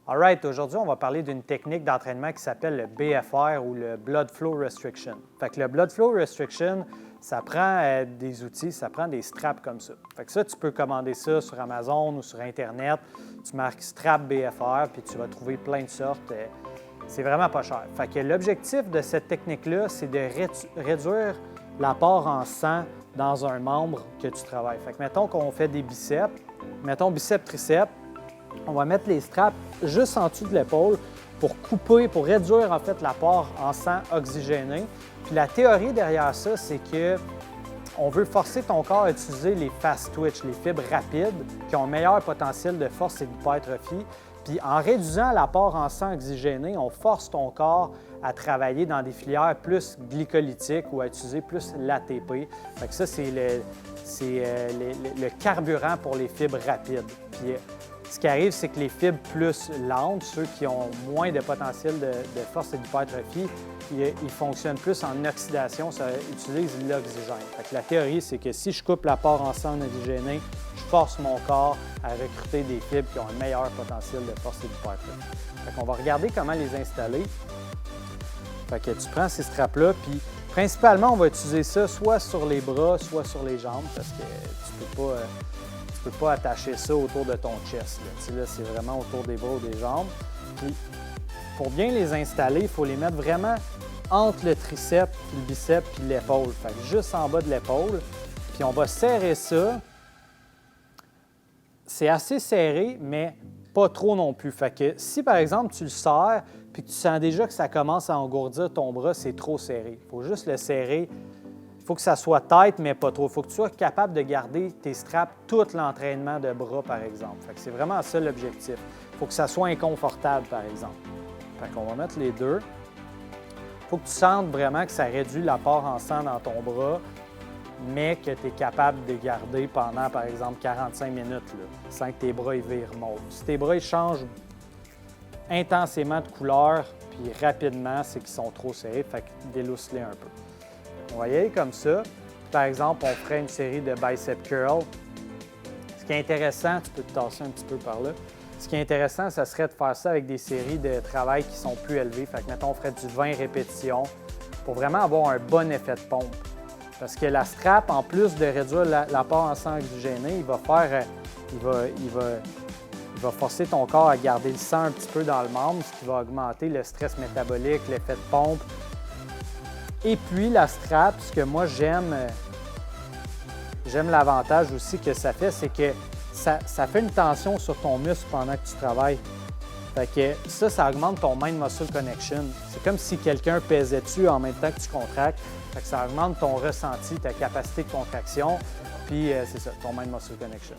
Alright, aujourd'hui, on va parler d'une technique d'entraînement qui s'appelle le BFR ou le Blood Flow Restriction. Fait que le Blood Flow Restriction, ça prend des outils, ça prend des straps comme ça. Fait que ça, tu peux commander ça sur Amazon ou sur Internet. Tu marques strap BFR, puis tu vas trouver plein de sortes. C'est vraiment pas cher. Fait que l'objectif de cette technique-là, c'est de réduire l'apport en sang dans un membre que tu travailles. Fait que mettons qu'on fait des biceps, mettons biceps-triceps, on va mettre les straps juste en dessous de l'épaule pour couper, pour réduire en fait l'apport en sang oxygéné. Puis la théorie derrière ça, c'est que on veut forcer ton corps à utiliser les fast twitch, les fibres rapides qui ont un meilleur potentiel de force et d'hypertrophie. Puis en réduisant l'apport en sang oxygéné, on force ton corps à travailler dans des filières plus glycolytiques ou à utiliser plus l'ATP. Fait que ça, c'est le carburant pour les fibres rapides. Puis, ce qui arrive, c'est que les fibres plus lentes, ceux qui ont moins de potentiel de force et d'hypertrophie, ils fonctionnent plus en oxydation, ça utilise l'oxygène. La théorie, c'est que si je coupe l'apport en sang oxygéné, je force mon corps à recruter des fibres qui ont un meilleur potentiel de force et d'hypertrophie. On va regarder comment les installer. Fait que tu prends ces straps-là, puis principalement, on va utiliser ça soit sur les bras, soit sur les jambes, parce que tu peux pas attacher ça autour de ton chest. Là, c'est vraiment autour des bras ou des jambes. Puis, pour bien les installer, il faut les mettre vraiment entre le triceps, puis le biceps, puis l'épaule. Fait que juste en bas de l'épaule. Puis on va serrer ça. C'est assez serré, mais pas trop non plus. Fait que si, par exemple, tu le serres, puis que tu sens déjà que ça commence à engourdir ton bras, c'est trop serré. Il faut juste le serrer. Il faut que ça soit tight, mais pas trop. Il faut que tu sois capable de garder tes straps tout l'entraînement de bras, par exemple. Fait que c'est vraiment ça l'objectif. Il faut que ça soit inconfortable, par exemple. Fait qu'on va mettre les deux. Il faut que tu sentes vraiment que ça réduit l'apport en sang dans ton bras, mais que tu es capable de garder pendant, par exemple, 45 minutes, là, sans que tes bras ils virent mauve. Si tes bras ils changent intensément de couleur, puis rapidement, c'est qu'ils sont trop serrés, fait que délousse-les un peu. On va y aller comme ça. Par exemple, on ferait une série de bicep curl. Ce qui est intéressant, tu peux te tasser un petit peu par là. Ce qui est intéressant, ça serait de faire ça avec des séries de travail qui sont plus élevées. Fait que, mettons, on ferait du 20 répétitions pour vraiment avoir un bon effet de pompe. Parce que la strap, en plus de réduire l'apport en sang oxygéné, il va forcer ton corps à garder le sang un petit peu dans le membre, ce qui va augmenter le stress métabolique, l'effet de pompe. Et puis la strap, ce que moi j'aime l'avantage aussi que ça fait, c'est que ça fait une tension sur ton muscle pendant que tu travailles. Fait que ça augmente ton mind-muscle connection. C'est comme si quelqu'un pesait dessus en même temps que tu contractes. Fait que ça augmente ton ressenti, ta capacité de contraction, puis c'est ça, ton mind-muscle connection.